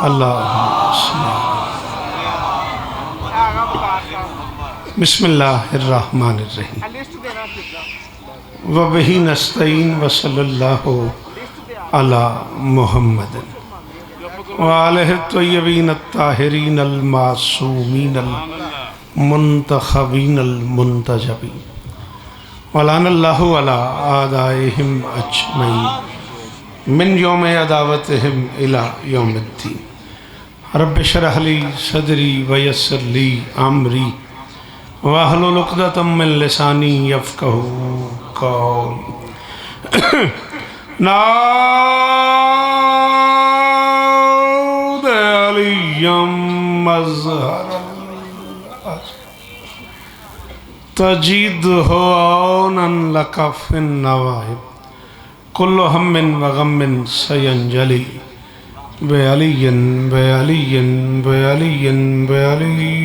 अल्लाह बिस्मिल्लाहिर्रहमानिर्रहीम व बिही नस्तईन व सल्लल्लाहु अला मुहम्मद व आलिहि त्वय्यबीन अत्ताहिरीन अल मासूमीन अल मुंतखबीन अल मुंतजबीन व लानल्लाहु अला आदाइहिम अजमईन मिन यौम अदावतिहिम इला यौमिद्दीन रब्बि शरह ली सदरी व यस्सिर ली अमरी वाहलुल उक़दतम मिन लिसानी यफ़क़हू क़ौली नाद अलिय्यम मज़हर तजीदहु औनन लका फ़िन नवाइब कुल्लु हम्मिन व गम्मिन सयंजली बेअलियन बेअलियन बेअलियन बेअली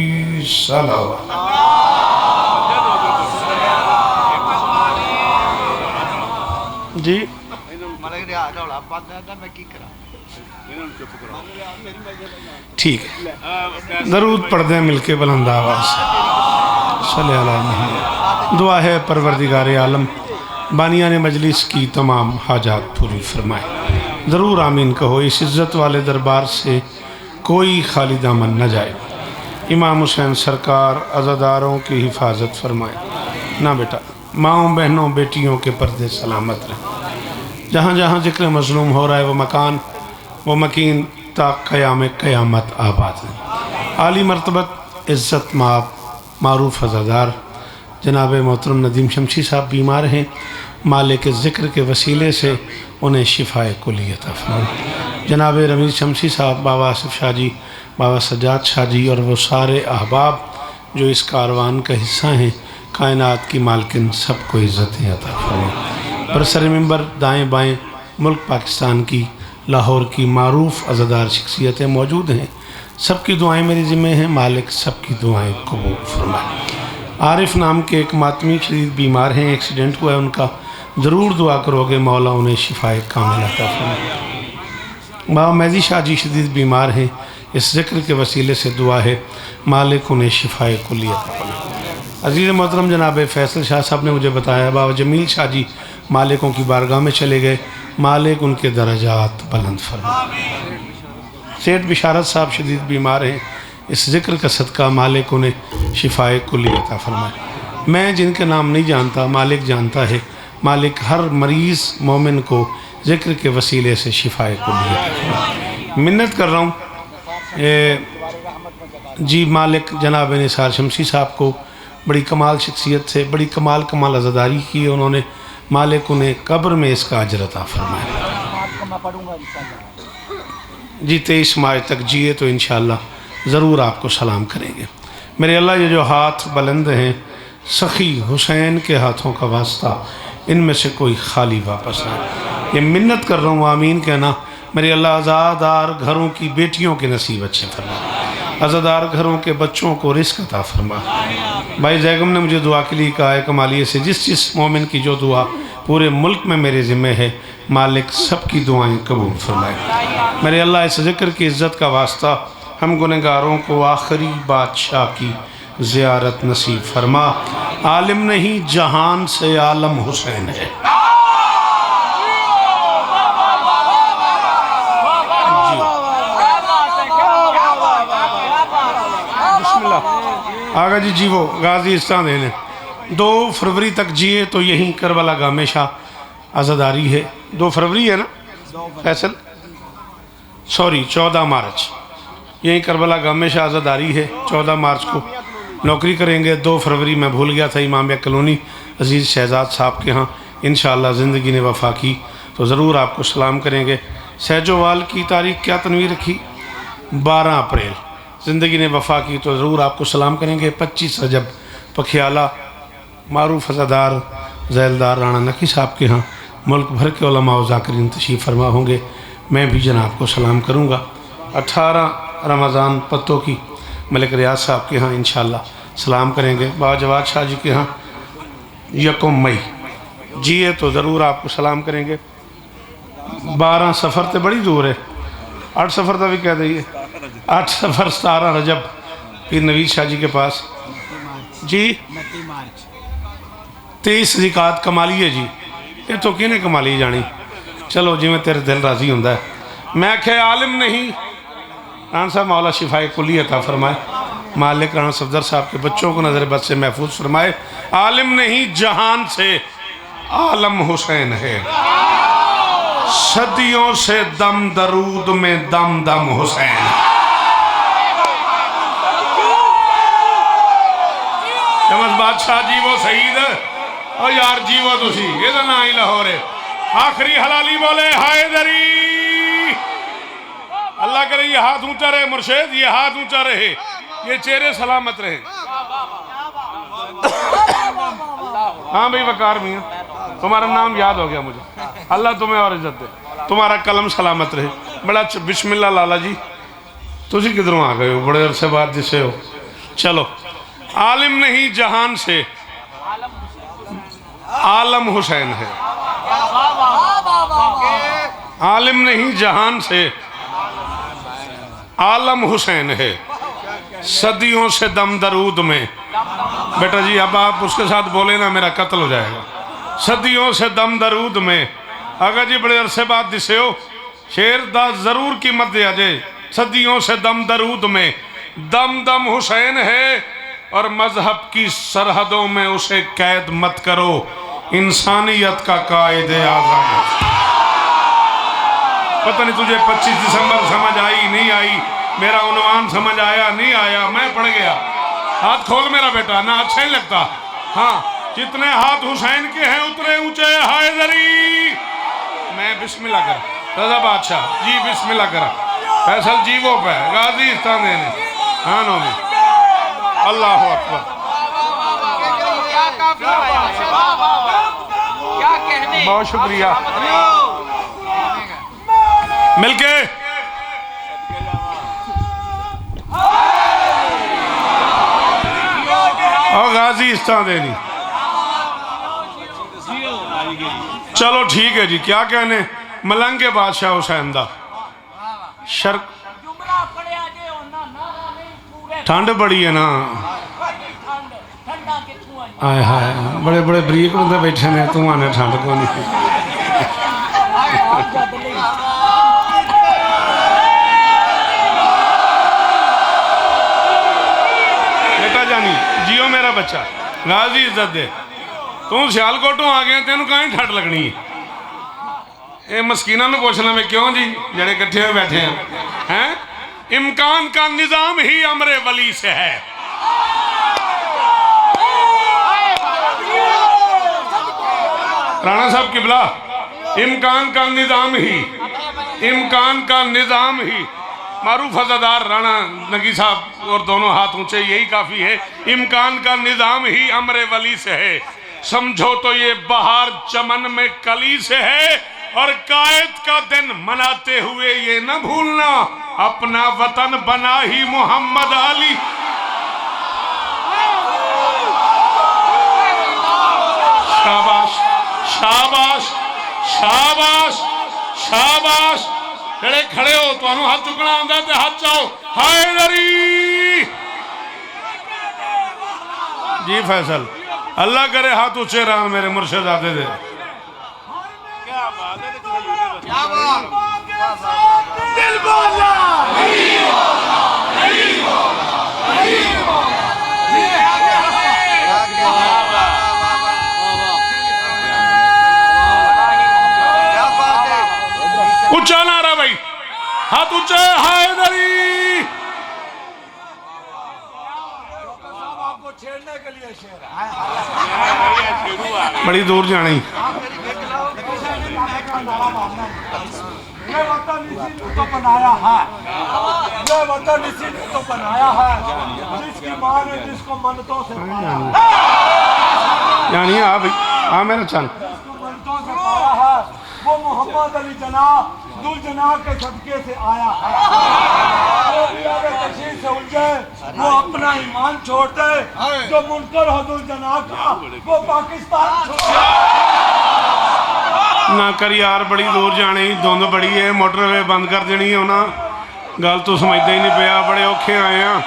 सलावत। जी ठीक है, दरूद पढ़ दें मिलके बुलंद आवाज़ से। सल्लल्लाहु अलैहि वसल्लम। दुआ है परवरदिगार आलम बानियाने मजलिस की तमाम हाजात पूरी फरमाए। ज़रूर आमीन कहो। इस इज़्ज़त वाले दरबार से कोई खाली दामन न जाए। इमाम हुसैन सरकार अज़ादारों की हिफाजत फरमाए। ना बेटा, माँओं बहनों बेटियों के पर्दे सलामत रहे। जहाँ जहाँ ज़िक्र मज़लूम हो रहा है वो मकान वो मकीन ता क़याम क़यामत आबाद है। आली मरतबत इज़्ज़त माब मारूफ़ अज़ादार जनाब मोहतरम नदीम शमशी साहब बीमार हैं। माले के ज़िक्र के वसीले से उन्हें शिफ़ाए कुली अता फरमाए। जनाब रमीज़ शमशी साहब, बाबा आसिफ शाह जी, बाबा सज्जाद शाह जी और वो सारे अहबाब जो इस कारवान का हिस्सा हैं, कायनात की मालकिन सबको इज़्ज़तें अता फरमाए। बरसर मिंबर दाएँ बाएँ मुल्क पाकिस्तान की लाहौर की मारूफ़ अज़ादार शख्सियतें मौजूद हैं। सबकी दुआएं मेरे ज़िम्मे हैं। मालिक सबकी दुआएं कबूल फरमाए। आरिफ नाम के एक मातमी शदीद बीमार हैं, एक्सीडेंट हुआ है उनका। ज़रूर दुआ करोगे मौला उन्हें शिफाए कामिल अता फरमाए। बाबा मेहदी शाह जी शदीद बीमार हैं। इस ज़िक्र के वसीले से दुआ है मालिक उन्हें शिफाए कुली अता फरमाए। अज़ीज़ मोहतरम जनाब फैसल शाह साहब ने मुझे बताया बाबा जमील शाह जी मालिकों की बारगाह में चले गए। मालिक उनके दरजात बुलंद फरमाए। सेठ बिशारत साहब शदीद बीमार हैं। इस ज़िक्र का सदका मालिक उन्हें शिफाए कुली अता फरमाए। मैं जिनके नाम नहीं जानता मालिक जानता है। मालिक हर मरीज़ मोमिन को ज़िक्र के वसीले से शिफाए कुली अता फरमाए। मिन्नत कर रहा हूँ जी मालिक जनाब निसार शमशी साहब को बड़ी कमाल शख्सियत से बड़ी कमाल अज़ादारी की है उन्होंने। मालिक उन्हें कब्र में इसका अजर अता फरमाए। जी 23 मार्च तक जिए तो इंशाअल्लाह ज़रूर आपको सलाम करेंगे। मेरे अल्लाह ये जो हाथ बुलंद हैं सखी हुसैन के हाथों का वास्ता इनमें से कोई खाली वापस ना। ये मिन्नत कर रहा हूँ, आमीन कहना। मेरे अल्लाह आज़ादार घरों की बेटियों के नसीब अच्छे फरमा। अज़ादार घरों के बच्चों को रिस्क अता फरमा। भाई जैगम ने मुझे दुआ के लिए कहा है कमालिए से जिस मोमिन की जो दुआ पूरे मुल्क में मेरे ज़िम्मे है मालिक सबकी दुआएं कबूल फरमाए। मेरे अल्लाह इस ज़िक्र की इज़्ज़त का वास्ता हम गुनहगारों को आखिरी बादशाह की ज़ियारत नसीब फरमा। आलिम नहीं जहान से आलम हुसैन है। आगा जी वो गाज़ीस्तान देने 2 फरवरी तक जिए तो यहीं करबला का हमेशा आज़ादारी है। 2 फरवरी है ना फैसल, सॉरी 14 मार्च यहीं करबला का हमेशा आज़ादारी है। 14 मार्च को नौकरी करेंगे। 2 फरवरी मैं भूल गया था इमामिया कॉलोनी अज़ीज़ शहजाद साहब के यहाँ इंशाअल्लाह ज़िंदगी ने वफ़ा की तो ज़रूर आपको सलाम करेंगे। सहजोवाल की तारीख़ क्या तनवीर रखी? 12 अप्रैल। ज़िंदगी ने वफ़ा की तो ज़रूर आपको सलाम करेंगे। 25 रजब पखियाला मारूफ अज़ादार ज़ैलदार राणा नकी साहब के यहाँ मुल्क भर के उलमा व ज़ाकिरीन तशरीफ़ फरमा होंगे। मैं भी जनाब को सलाम करूँगा। 18 रमज़ान पत्तों की मलिक रियाज साहब के यहाँ इंशाअल्लाह सलाम करेंगे। बाबा जवाद शाह जी के यहाँ 1 मई जी है तो ज़रूर आपको सलाम करेंगे। 12 सफ़र तो बड़ी दूर है, 8 सफ़र का भी कह दीजिए, 8 सफ़र 17 रजब पीर नवीद शाह जी के पास जी, 23 ज़िकात कमाली है जी। ये तो किने कमाली जानी, चलो जिमें तेरे दिल राजी होंदा है। मैं आख्या आलिम नहीं, राना साहब मौला शिफाए कुली अता फरमाए, मालिक राना सफदर साहब के बच्चों को नज़र बद से महफूज फरमाए। आलिम नहीं जहान से आलम हुसैन है, सदियों से दम दरूद में दम दम हुसैन। चमस बादशाह जी वो शहीद और यार जी वो तुसी ये ना ही लाहौर है। आखिरी हलाली बोले हैदरी, अल्लाह करे ये हाथ ऊंचा रहे मुर्शिद, ये हाथ ऊंचा रहे, ये चेहरे सलामत रहे। हाँ भाई वकार मियाँ, तुम्हारा नाम याद हो गया मुझे, अल्लाह तुम्हें और इज्जत दे, तुम्हारा कलम सलामत रहे। बड़ा अच्छा, बिस्मिल्लाह लाला जी, तुझी किधरों आ गए हो, बड़े अरसे बाद जिसे हो। चलो, आलिम नहीं जहान से आलम हुसैन है, आलिम नहीं जहान से आलम हुसैन है, सदियों से दम दरूद में। बेटा जी अब आप उसके साथ बोले ना मेरा कत्ल हो जाएगा। सदियों से दम दरूद में, अगर जी बड़े अरसे बाद दिसे हो, शेर दा जरूर कीमत दिया जाए। सदियों से दम दरूद में दम दम हुसैन है, और मजहब की सरहदों में उसे कैद मत करो, इंसानियत का कायदे आज़म। पता नहीं तुझे 25 दिसंबर समझ आई नहीं आई, मेरा उन्वान समझ आया नहीं आया, मैं पड़ गया। हाथ खोल मेरा बेटा, ना अच्छा ही लगता। हाँ, जितने हाथ हुसैन के हैं उतने ऊंचे हैदरी। मैं बिस्मिल्लाह कर रजा बादशाह जी, बिस्मिल्लाह कर फैसल जी वो पे गाजी इस्तान देने। हाँ नो में अल्लाह अकबर। बहुत शुक्रिया मिलके। और गाजी इस्तान देनी। चलो ठीक है जी, क्या कहने मलंगे बादशाह हुसैन दा शर्क। ठंड बड़ी है ना, आए हाय बड़े बड़े बरीक बंदे बैठे ने, तू आने ठंड को नहीं। बेटा जानी जियो मेरा बच्चा, गाजी इज्जत दे। तू सियालकोटों आ गया, तेन कहीं ठंड लगनी है। ये मस्कीना ने पूछना मैं क्यों जी, जड़े इकट्ठे हुए बैठे हैं। इम्कान का निजाम ही अमरे वली से है। राणा साहब किबला, इम्कान का निजाम ही, इम्कान का निजाम ही। मारूफ अज़ादार राणा नगी साहब और दोनों हाथ ऊंचे, यही काफी है। इम्कान का निजाम ही अमरे वली से है, समझो तो ये बहार चमन में कली से है। और कायद का दिन मनाते हुए ये न भूलना, अपना वतन बना ही मोहम्मद अली। शाबाश शाबाश शाबाश शाबाश। खड़े खड़े हो, तो हाथ चुकना आंदा ते हाथ चाओ हैदरी जी। फैसल अल्लाह करे हाथ ऊंचे रहा मेरे मुर्शिद आते थे। दिल बोला ऊंचा नारा भाई, हाथ ऊंचे हैदरी। आपको छेड़ने के लिए शेर बड़ी दूर जानी। ये वतन इसी ने तो बनाया है, ये वतन इसी ने तो बनाया है, जिसकी मां ने जिसको मन्नतों से पाया। यानी आ भाई आ मेरा चंद, जिसको मन्नतों से पाया है, मोहम्मद अली जना दुल जना के सदके से आया है। जो भी आगे तशरीफ से उलझे वो अपना ईमान छोड़ दे, जो मुनकर हो दुल जना का वो पाकिस्तान छोड़ दे। ना कर यार, बड़ी दूर जाने, धुंध बड़ी है, मोटरवे बंद कर देनी है उन्हें। गल तू समझदा ही नहीं पिया, बड़े औखे आए हैं।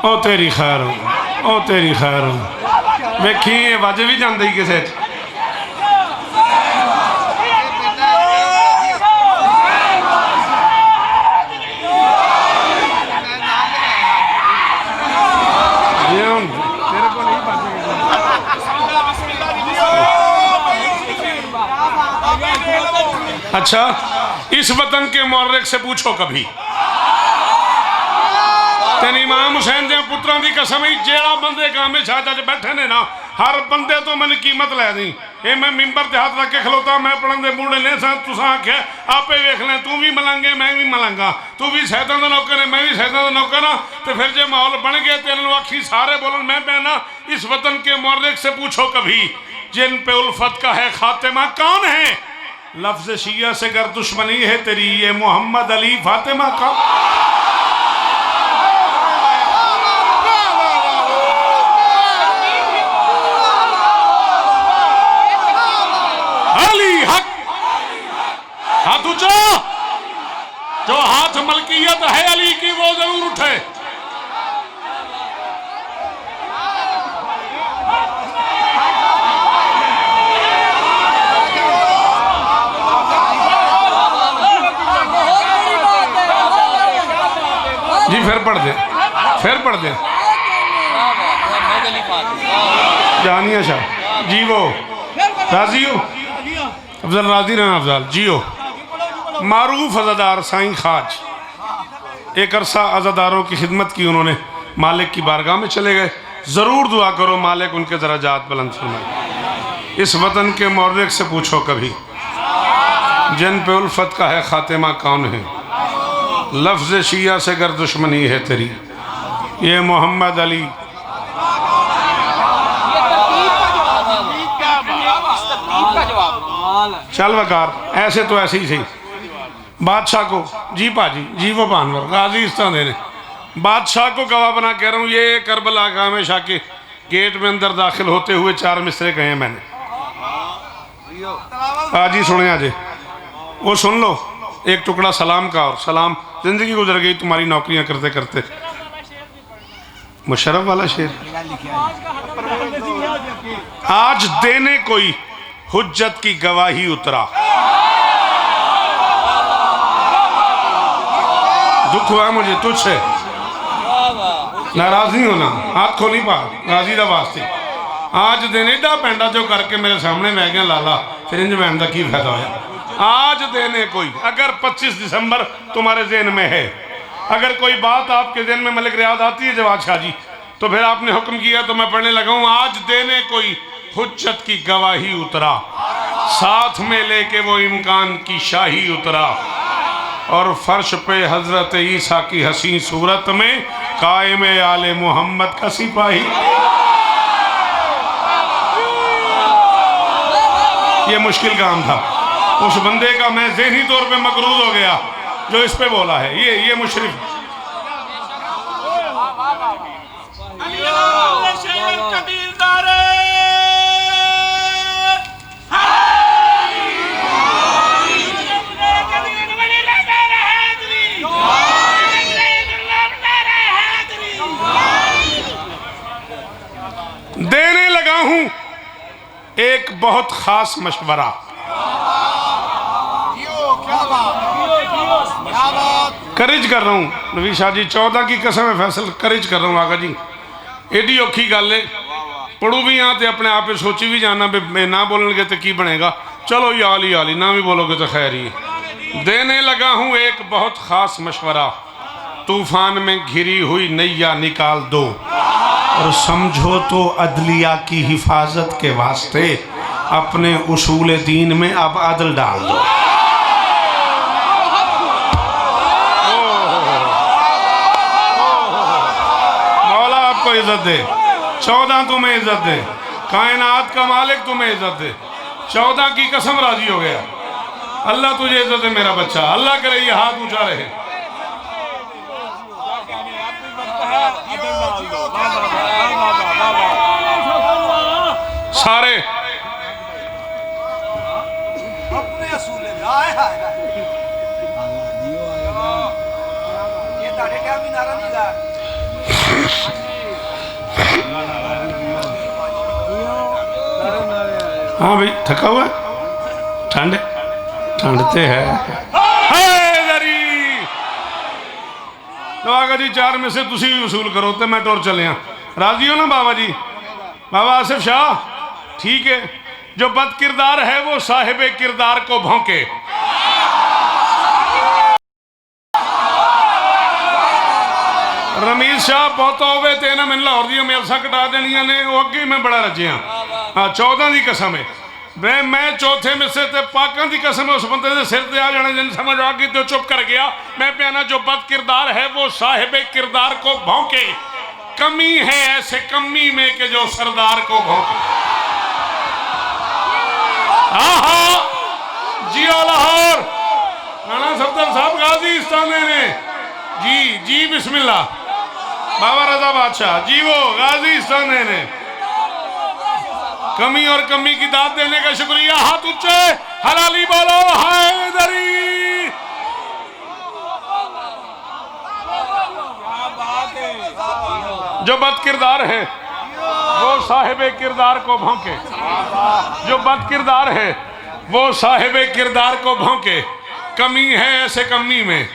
ओ तेरी खैर हो, ओ तेरी खैर हो। वेखी वज भी जाती किसी अच्छा, इस वतन के मौर्रिक से पूछो कभी, तेन इमाम हुसैन दे पुत्रां दी कसम ही, जेड़ा बंदे कामे शाह बैठे ने ना, हर बंदे तो मैंने कीमत लै दी। ये मैं मिंबर ते हाथ रख के खलोता, मैं पढ़न दे बूढ़े ने सा, तुसा आख्या आपे वेख लें, तू भी मलंगे मैं भी मलंगा, तू भी सैयदां दा नौकर है मैं भी सैयदां दा नौकर हाँ। तो फिर जो माहौल बन गया तेन आखी सारे बोलन मैं पहना। इस वतन के मौर्रिक से पूछो कभी, जिन पे उल्फत का है खातिमा कौन है? लफ्ज शिया से गर दुश्मनी है तेरी, ये मोहम्मद अली फातिमा का। अली हक, हाथ ऊंचा, जो हाथ मलकियत है अली की वो जरूर उठे। जी फिर पढ़ दे, फिर पढ़ दे। जानिया शाह जी वो राजी हो, अफजल राजी रहना अफजल जी हो। मारूफ अज़ादार साईं खाज, एक अरसा अज़ादारों की खिदमत की उन्होंने, मालिक की बारगाह में चले गए। ज़रूर दुआ करो मालिक उनके दराजात बुलंद फरमाए। इस वतन के मौर्रिक से पूछो कभी, जिन पे उल्फत का है खातिमा कौन है? लफ्ज़ शिया से गर दुश्मनी है तेरी, ये मोहम्मद अली। चल वकार, ऐसे तो ऐसे ही सही। बादशाह को जी पाजी जी वो पानवर गाजी इस तरह देने, बादशाह को गवाह बना कह रहा हूँ, ये करबला का हमेशा के गेट में अंदर दाखिल होते हुए 4 मिसरे कहे मैंने। आज ही सुने आज वो सुन लो, एक टुकड़ा सलाम का। और सलाम, जिंदगी गुजर गई तुम्हारी नौकरियां करते करते। मुशर्रफ वाला शेर, आज देने कोई हुज्जत की गवाही उतरा। दुख हुआ मुझे तुझसे, नाराज नहीं होना, हाथ खोली पा राजी का वास्ते। आज दिन एडा पेंडा जो करके मेरे सामने बह गया लाला, फिर इंज बहन का की फायदा होया। आज देने कोई, अगर 25 दिसंबर तुम्हारे जेहन में है, अगर कोई बात आपके जेहन में मलिक रियाद आती है जवाद शाह जी, तो फिर आपने हुक्म किया तो मैं पढ़ने लगा हूँ। आज देने कोई हुज्जत की गवाही उतरा, साथ में लेके वो इम्कान की शाही उतरा, और फर्श पे हजरत ईसा की हसी सूरत में कायम आले मोहम्मद का सिपाही। ये मुश्किल काम था उस बंदे का, मैं ज़हनी तौर पे मकरूज हो गया जो इस पे बोला है। ये मुशरिफ देने लगा हूं एक बहुत खास मशवरा। करिज कर रहा हूँ नबी शाह जी, 14 की कसम है फैसल, करिज कर रहा हूँ आगा जी। एडी औखी गल है, पढ़ू भी हाँ तो अपने आप सोची भी जाना भी ना बोलेंगे तो की बनेगा। चलो याली याली ना भी बोलोगे तो खैर ही। देने लगा हूँ एक बहुत खास मशवरा, तूफान में घिरी हुई नैया निकाल दो, और समझो तो अदलिया की हिफाजत के वास्ते अपने उसूल दीन में अब अदल डाल दो। मौला आपको इज्जत दे, 14 तुम्हें इज्जत दे, कायनात का मालिक तुम्हें इज्जत दे। 14 की कसम राजी हो गया। अल्लाह तुझे इज्जत दे मेरा बच्चा, अल्लाह करे ये हाथ ऊंचा रहे। सारे अपने असूल आए हाय ये तारे क्या भी नारा नहीं गा। हाँ भाई थका हुआ ठंड ठंडते है। तो आगा जी 4 में से तुसी भी वसूल करो तो मैं टुर चलिया। राजी हो ना बाबा जी? बाबा आसिफ शाह ठीक है। जो बद किरदार है वो साहिबे किरदार को भौंके। रमीज शाह बहुत होवे ते ना मैंने लाहौर दी मेलसा कटा देनिया ने वो अगे मैं बड़ा रजिया। हाँ 14 की कसम है मैं चौथे में से पाकों की कसम है उस बंदे के सिर से आ जाना जिन समझ आ गई तो चुप कर गया। मैं प्याना जो बद किरदार है वो साहिबे किरदार को भौंके। कमी है ऐसे कमी में कि जो सरदार को भौंके। जियो लाहौर राणा सफदर साहब गाजी इस्ताने ने जी जी बिस्मिल्लाह। बाबा रजा बादशाह जी वो गाजी इस्ताने ने कमी और कमी की दाद देने का शुक्रिया। हाथ ऊंचे हलाली बोलो हैदरी। जो बद किरदार है वो साहिबे किरदार को भौंके। जो बद किरदार है वो साहिबे किरदार को भौंके। कमी है ऐसे कमी में।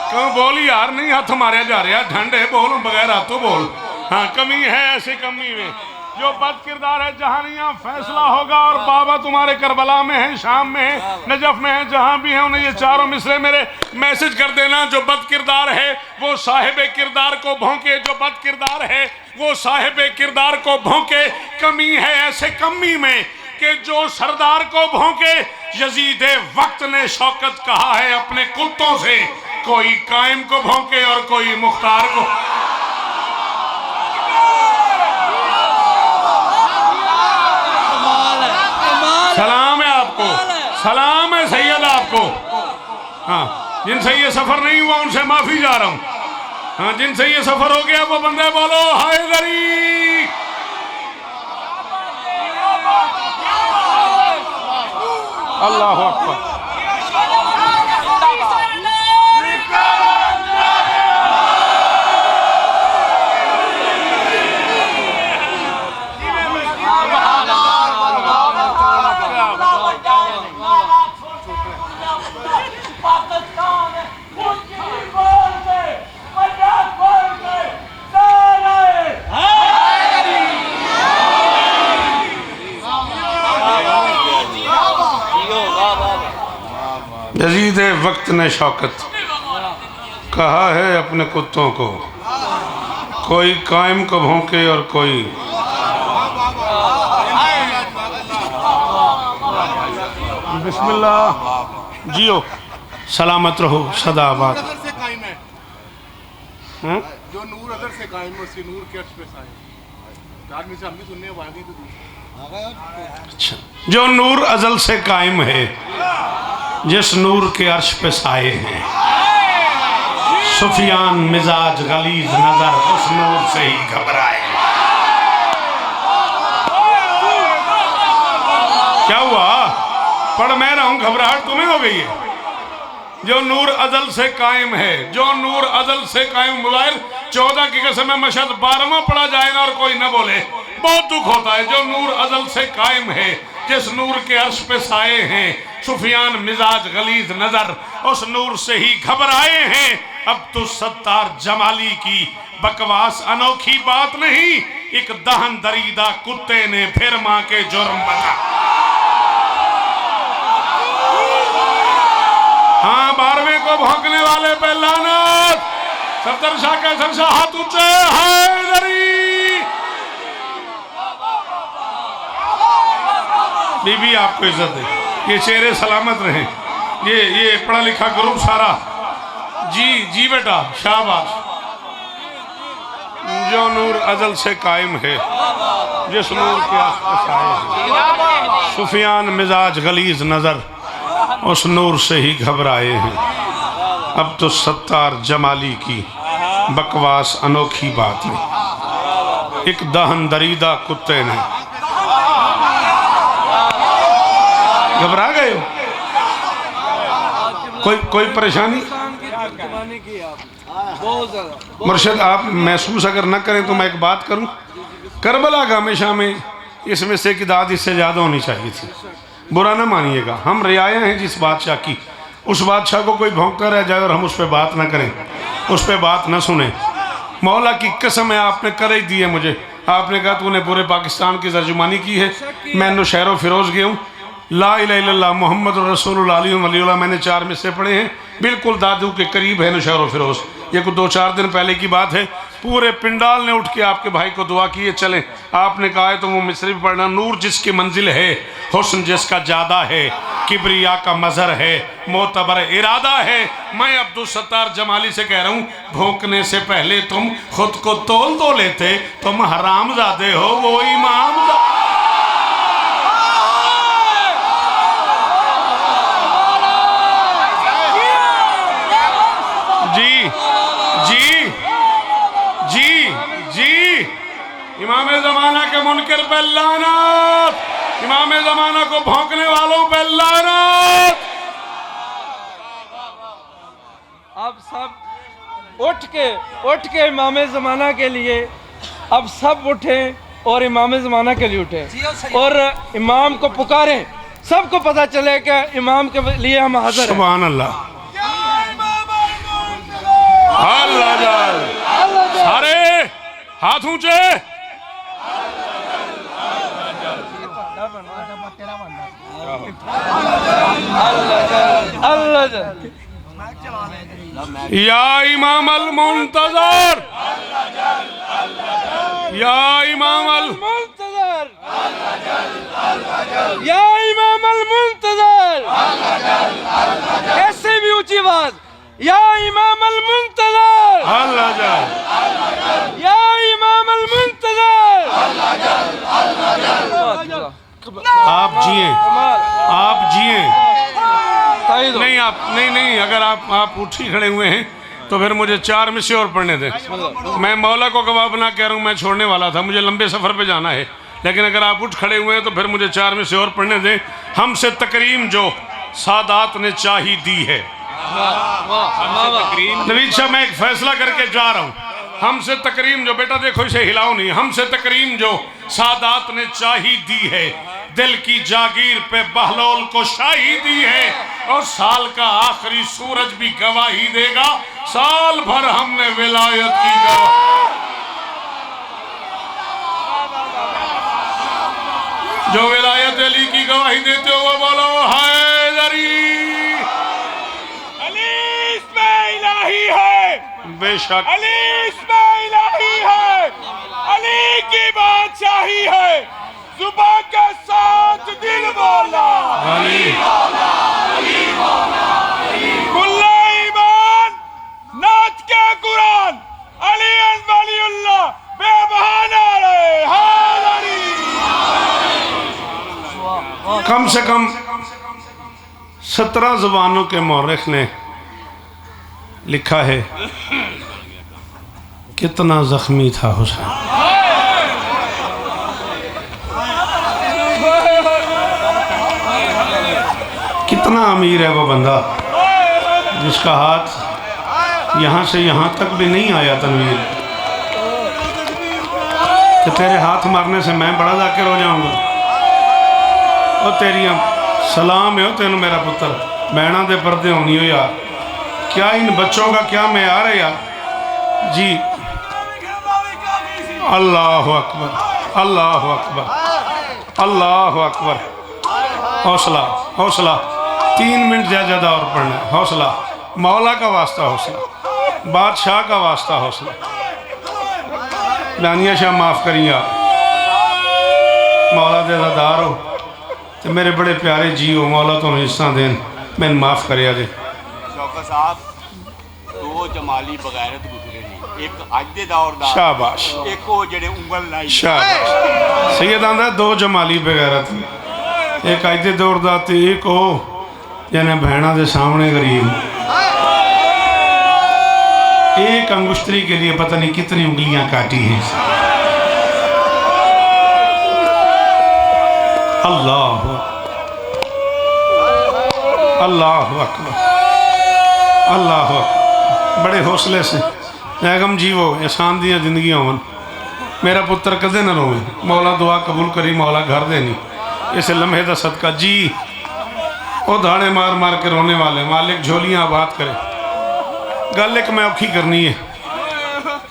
क्यों बोल यार नहीं हाथ मारे जा रहा ठंड है बोल बगैर हाथों बोल। हाँ कमी है ऐसे कमी में। जो बद किरदार है जहानिया फैसला होगा। और बाबा तुम्हारे करबला में है, शाम में है, नजफ में है, जहां भी है उन्हें ये चारों मिसरे मेरे मैसेज कर देना। जो बद किरदार है वो साहिबे किरदार को भौंके। जो बद किरदार है वो साहिबे किरदार को भौंके। कमी है ऐसे कमी में कि जो सरदार को भौंके। यजीद वक्त ने शौकत कहा है अपने कुत्तों से, कोई कायम को भौंके और कोई मुख्तार को। सलाम है आपको, सलाम है सैयद आपको। हाँ जिनसे ये सफर नहीं हुआ उनसे माफी जा रहा हूँ। हाँ जिनसे ये सफर हो गया वो बंदे बोलो हैदरी। अल्लाह अकबर। यजीद वक्त ने शौकत कहा है अपने कुत्तों को, कोई कायम को भौंके और कोई। बिस्मिल्लाह जियो सलामत रहो सदाबाद। जो नूर अदर से कायम है उसकी नूर के अर्श पे साए। आदमी से हम भी सुनने वाले तो अच्छा जो नूर अजल से कायम है जिस नूर के अर्श पे साए हैं। सुफियान मिजाज गलीज नजर उस नूर से ही घबराए। क्या हुआ? पढ़ मैं रहा हूं, घबराहट तुम्हें हो गई है। जो नूर अजल से कायम है, जो नूर अजल से कायम। मुलायर 14 की कसम में मशहद 12वां पढ़ा जाए ना और कोई ना बोले बहुत दुख होता है। जो नूर अजल से कायम है जिस नूर के अर्श पे साए हैं। सुफियान मिजाज गलीज नजर उस नूर से ही घबराए हैं। अब तो सत्तार जमाली की बकवास अनोखी बात नहीं। एक दहन दरीदा कुत्ते ने फिर मां के जुर्म बता। हाँ 12वें को भौंकने वाले पे लानत। सफदर शाह कैसर शाह हाथ ऊंचे हैदरी। बीबी आपको इज्जत दे, ये चेहरे सलामत रहे। ये पढ़ा लिखा ग्रुप सारा जी जी बेटा शाबाश। जो नूर अजल से कायम है, जिस नूर के आसपास आए हैं। सुफियान मिजाज गलीज नजर उस नूर से ही घबराए हैं। अब तो सत्तार जमाली की बकवास अनोखी बात नहीं। एक दहन दरीदा कुत्ते ने, घबरा गए हो? कोई परेशानी? मुर्शद आप महसूस अगर न करें तो मैं एक बात करूं, करबला का हमेशा में इसमें से की दाद इससे ज़्यादा होनी चाहिए थी। बुरा ना मानिएगा, हम रियाया हैं जिस बादशाह की, उस बादशाह को कोई भौंका रह जाए और हम उस पर बात ना करें, उस पर बात ना सुने। मौला की कसम है, आपने कर ही दी है मुझे। आपने कहा तूने पूरे पाकिस्तान की तर्जुमानी की है, मैं नौशहर फिरोज गया हूँ। ला इलाहा इल्लल्लाह मुहम्मद रसूलुल्लाह वलीउल्लाह मैंने 4 में से पढ़े हैं, बिल्कुल दादू के करीब है नौशहर फिरोज। ये कुछ 2-4 दिन पहले की बात है। पूरे पिंडाल ने उठ के आपके भाई को दुआ की है चलें। आपने कहा है तो वो मिसरी पढ़ना, नूर जिसकी मंजिल है, हुस्न जिसका ज़्यादा है, किबरिया का मज़हर है, मोतबर इरादा है। मैं अब्दुल सत्तार जमाली से कह रहा हूँ, भोंकने से पहले तुम खुद को तोल दो लेते, तुम हरामजादे हो वो इमाम। जी जी जी जी, इमाम ज़माना के मुनकर पे लानत, इमाम ज़माना को भौंकने वालों पे लानत। अब सब उठ के इमाम ज़माना के लिए अब सब उठे और इमाम ज़माना के लिए उठे और इमाम को पुकारें। सबको पता चले कि इमाम के लिए हम हाजिर हैं। सुभान अल्लाह। अल्लाह जाल, सारे हाथ ऊंचे। या इमाम अल मुंतज़र, या इमाम अल मुंतज़र, या इमाम अल मुंतज़र, ऐसे भी ऊंची आवाज, या इमाम अल मुंतज़र, अल्लाह जाल, या इमाम अल मुंतज़र। आप जिए, आप जिए। ताईद हो। नहीं आप नहीं, अगर आप उठ ही खड़े हुए हैं तो फिर मुझे 4 मिसरे और पढ़ने दें। मैं मौला को गवाह बना कह रहा हूँ, मैं छोड़ने वाला था, मुझे लंबे सफ़र पे जाना है, लेकिन अगर आप उठ खड़े हुए हैं तो फिर मुझे 4 मिसरे और पढ़ने दें। हमसे तकरीम जो सादात ने चाही दी है। नवीद साहब, मैं एक फैसला करके जा रहा हूँ। हमसे तकरीम जो, बेटा देखो इसे हिलाओ नहीं, हमसे तकरीम जो सादात ने चाही दी है, दिल की जागीर पे बहलोल को शाही दी है, और साल का आखिरी सूरज भी गवाही देगा, साल भर हमने विलायत की गवाही। जो विलायत अली की गवाही देते हो वो बोलो हैदरी। अली इसमें इलाही है, बेशक अली इसमें इलाही है, अली की बादशाही है, जुबान के साथ दिल बोला कुल्ला ईमान नात के कुरान अली वलीउल्लाह बेबहाना रहे हैदरी। कम से कम 17 ज़बानों के मौरख ने लिखा है कितना जख्मी था हुसैन। कितना अमीर है वो बंदा जिसका हाथ यहाँ से यहाँ तक भी नहीं आया तनवीर, कि तेरे हाथ मारने से मैं बड़ा जाकिर हो जाऊंगा। और तेरिया सलाम है तेन मेरा पुत्र, भैना दे पर्दे होनी हो यार। क्या इन बच्चों का क्या मेयार है यार जी। अल्लाह अकबर, अल्लाह अकबर, अल्लाह अकबर। हौसला हौसला, 3 मिनट ज़्यादा और पढ़ना है। हौसला, मौला का वास्ता हौसला, बादशाह का वास्ता हौसला। लानिया शाह माफ़ करिए, मौला दे दादार हो तो मेरे बड़े प्यारे जी हो, मौला तो हिस्सा देन, मैंने माफ़ कर दे। शौकत साहब, 2 जमाली बगैरत गुजरे एक अज दे दौर दा शाबाश एक वो जेड़े उंगल लाई शाबाश सैयद आंदा दो जमाली बगैरत एक अज दे दौर दा ते एक हो जिन्हें भैणा दे सामने गरीब एक अंगुश्तरी के लिए पता नहीं कितनी उंगलियां काटी हैं। अल्लाह अल्लाह अकबर अल्लाह अकबर। बड़े हौसले से ऐगम जीवो एहसान दियाँ जिंदगी होवन मेरा पुत्र कदे न रोवे मौला दुआ कबूल करी मौला घर देनी इस लम्हे का सदका जी वो धाड़े मार मार के रोने वाले मालिक झोलियाँ आबाद करे। गल एक मैं औखी करनी है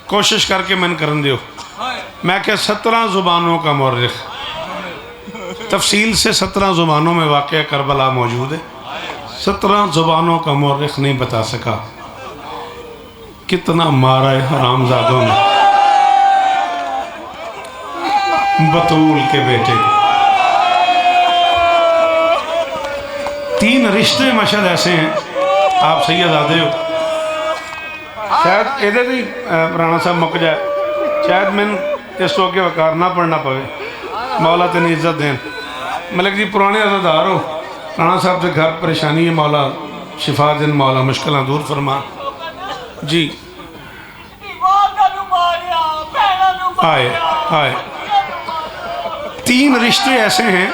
कोशिश करके मैंने करन दियो। मैं क्या 17 ज़ुबानों का मौर्रिख तफसील से 17 ज़ुबानों में वाक़या करबला मौजूद है। 17 ज़ुबानों का मौर्रिख नहीं बता सका कितना मारा है हरामजादों ने बतूल के बेटे। 3 रिश्ते मशहद ऐसे हैं आप सैयद आदे हो शायद ये राणा साहब मुक जाए शायद मैंने इस तो अगे वकार ना पढ़ना पवे मौला तेन इज्जत देन। मलिक जी पुराने अज़ादार हो राणा साहब के घर परेशानी है मौला शिफा दिन मौला मुश्किल दूर फरमा जी। आए आए 3 रिश्ते ऐसे हैं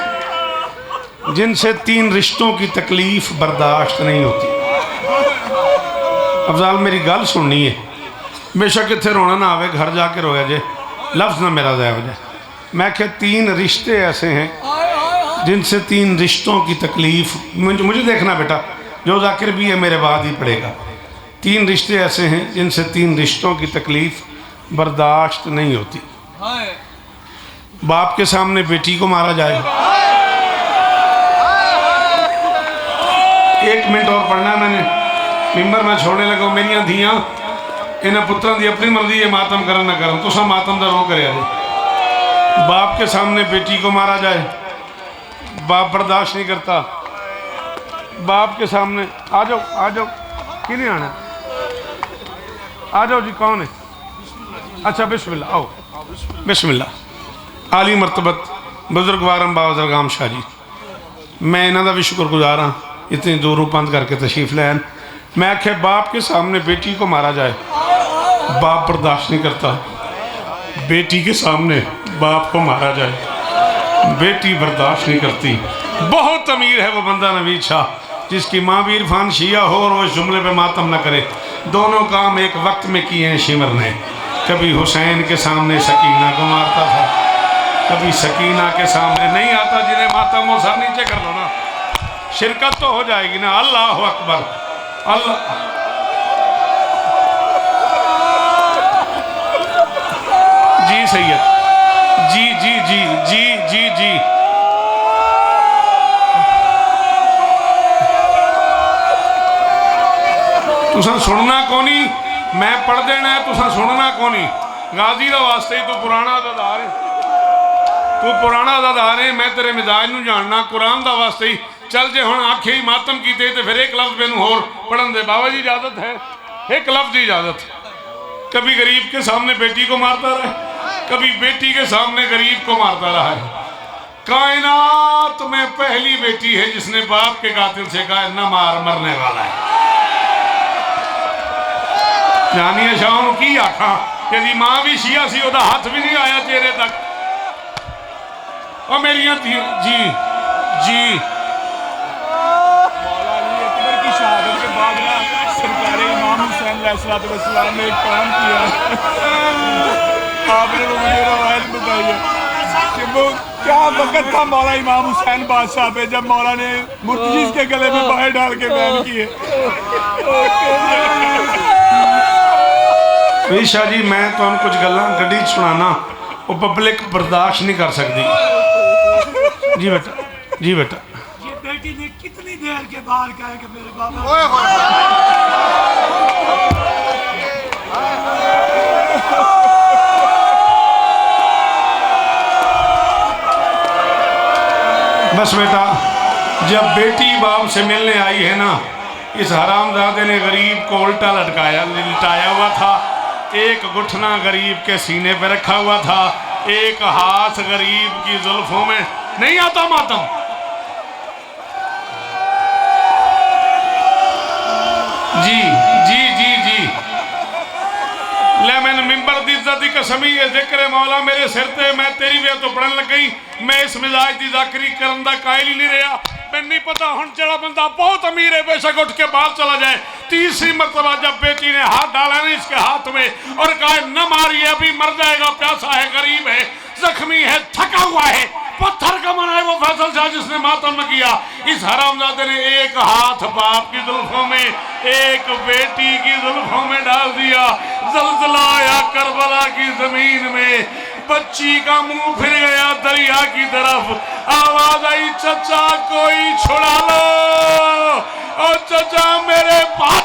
जिनसे 3 रिश्तों की तकलीफ बर्दाश्त नहीं होती। अफजाल मेरी गल सुननी है बेशक इतने रोना ना आवे घर जाके रोया जे लफ्ज़ ना मेरा ज़ाया हो जाए। मैं क्या 3 रिश्ते ऐसे हैं जिनसे 3 रिश्तों की तकलीफ़ मुझे देखना बेटा जो जाकिर भी है मेरे बाद ही पड़ेगा। 3 रिश्ते ऐसे हैं जिनसे 3 रिश्तों की तकलीफ़ बर्दाश्त नहीं होती। बाप के सामने बेटी को मारा जाए 1 मिनट और पढ़ना मैंने मिंबर में छोड़ने लगा मेरिया धियाँ इन्हें पुत्रों की अपनी मर्जी है मातम करन ना करन तुसा मातम का रो करे। बाप के सामने बेटी को मारा जाए बाप बर्दाश्त नहीं करता। बाप के सामने आ जाओ कि नहीं आना आ जाओ जी कौन है अच्छा बिस्मिल्लाह आओ बिस्मिल्लाह। आली मरतबत बुजुर्ग वारम बाबा दरगाम शाह जी मैं इन्हों का भी शुक्रगुजार हाँ इतनी दूरों पंद करके तशरीफ लैन। मैं आख्या बाप के सामने बेटी को मारा जाए बाप बर्दाश्त नहीं करता। बेटी के सामने बाप को मारा जाए बेटी बर्दाश्त नहीं करती। बहुत अमीर है वो बंदा नवीद शाह जिसकी माँ भी इरफान शिया हो और वो इस जुमले पे मातम न करे। दोनों काम एक वक्त में किए हैं शिमर ने। कभी हुसैन के सामने सकीना को मारता था कभी सकीना के सामने नहीं आता जिन्हें मातम वो सर नीचे कर लो ना शिरकत तो हो जाएगी ना। अल्लाह अकबर अल्लाह जी सैयद जी जी जी जी जी जी तुसा सुनना कोनी मैं पढ़ देना है तुसा सुनना कोनी। गाजी का वास्ते तू पुराना अदादार है मैं तेरे मिजाज नूं जानना कुरान का वास्ते ही चल जे हुण आखे ही मातम कीते तो फिर एक लफ्ज़ मैनूं होर पढ़न दे। बाबा जी इजाजत है एक लफ्ज़ की इजाजत। कभी गरीब के सामने बेटी को मारता रहा कभी बेटी के सामने गरीब को मारता रहा है। कायनात में पहली बेटी है जिसने बाप के कातिल से कहा न मार मरने वाला है। जानिए शाह की आखा कि मां भी शिया सी ओदा हाथ भी नहीं आया चेहरे तक। और मेरिया जी जी की शहादत के बाद ना सरकार इमाम हुसैन अलैहिस्सलाम ने एक काम किया आपने वो मुझे रवायत बताई है कि वो क्या वक्त था मौला इमाम हुसैन बादशाह पे जब मौला ने मुर्तज़ के गले में बाहर डाल के बयान किए। शाह जी मैं तो कुछ गल्लां गड्डी सुनाना वो पब्लिक बर्दाश्त नहीं कर सकती। जी बेटा ये बेटी ने कितनी देर के बाद कहा कि मेरे बाबा बस बेटा जब बेटी बाप से मिलने आई है ना इस हरामजादे ने गरीब को उल्टा लटकाया लिटाया हुआ था एक घुटना गरीब के सीने पे रखा हुआ था, एक हाथ गरीब की जुल्फों में। नहीं आता मातम? जी जी जी जी ले मैंने मिंबर दी इज्जत दी कसमी है जिक्र मौला मेरे सिर ते मैं तेरी वे तो पढ़न लग गई। मैं इस मिजाज की जाकरी करन दा कायल ही नहीं रहा। मैं नहीं पता हूं जरा बंदा बहुत अमीर है बेशक उठ के बाहर चला जाए। तीसरी मरतबा जब बेटी ने हाथ डाला ना इसके हाथ में और कहा न मारिए अभी मर जाएगा, प्यासा है, गरीब है, जख्मी है, थका हुआ है, पत्थर का मना है वो फैसल शाह जिसने मातम न किया। इस हरामजादे ने एक हाथ बाप की जुल्फों में एक बेटी की जुल्फों में डाल दिया। जलजला आया करबला की जमीन में, बच्ची का मुंह फिर गया दरिया की तरफ। आवाज आई चचा कोई छुड़ा लो, और चचा मेरे पास